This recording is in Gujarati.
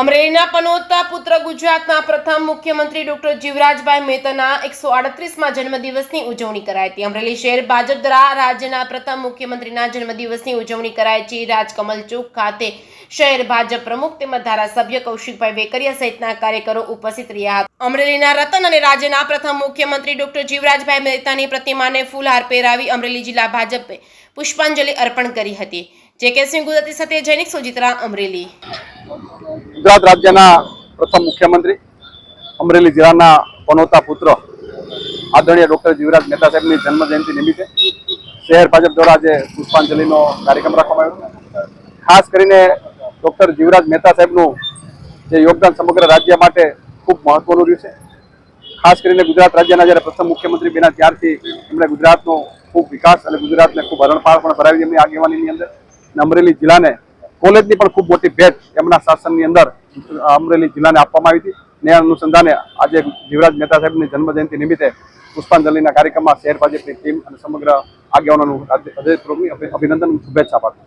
અમરેલીના પનોતા પુત્ર ગુજરાતના પ્રથમ મુખ્યમંત્રી ડોક્ટર જીવરાજભાઈ મહેતાના 138મા જન્મદિવસની ઉજવણી કરાઈ હતી। અમરેલી શહેર ભાજપ દ્વારા રાજ્યના પ્રથમ મુખ્યમંત્રીના જન્મદિવસની ઉજવણી કરાઈ છે। રાજકમલ ચોક ખાતે શહેર ભાજપ પ્રમુખ તેમજ ધારાસભ્ય કૌશિકભાઈ વેકરિયા સહિતના કાર્યકરો ઉપસ્થિત રહ્યા હતા। અમરેલીના રતન અને રાજ્યના પ્રથમ મુખ્યમંત્રી ડોક્ટર જીવરાજભાઈ મહેતાની પ્રતિમાને ફૂલહાર પહેરાવી અમરેલી જિલ્લા ભાજપે પુષ્પાંજલિ અર્પણ કરી હતી। જે.કે. સિંહ ગુજરાતી સાથે જૈનિક સોજિત્રા અમરેલી। ગુજરાત રાજ્યના પ્રથમ મુખ્યમંત્રી અમરેલી જિલ્લાના પનોતા પુત્ર આદરણીય ડોક્ટર જીવરાજ મહેતા સાહેબની જન્મજયંતિ નિમિત્તે શહેર ભાજપ દ્વારા આજે પુષ્પાંજલિનો કાર્યક્રમ રાખવામાં આવ્યો। ખાસ કરીને ડોક્ટર જીવરાજ મહેતા સાહેબનું જે યોગદાન સમગ્ર રાજ્ય માટે ખૂબ મહત્વનું રહ્યું છે। ખાસ કરીને ગુજરાત રાજ્યના જ્યારે પ્રથમ મુખ્યમંત્રી બન્યા ત્યારથી એમણે ગુજરાતનો ખૂબ વિકાસ અને ગુજરાતને ખૂબ હરણફાળ પણ ભરાવી એમની આગેવાનીની અંદર। અમરેલી જિલ્લાને કોલેજની પણ ખૂબ મોટી ભેટ એમના શાસનની અંદર અમરેલી જિલ્લાને આપવામાં આવી હતી। ને અનુસંધાને આજે જીવરાજ મહેતા સાહેબની જન્મજયંતિ નિમિત્તે પુષ્પાંજલિના કાર્યક્રમમાં શહેર ભાજપની ટીમ અને સમગ્ર આગેવાનોનું હૃદયપૂર્વકની અભિનંદન શુભેચ્છા પાઠવું।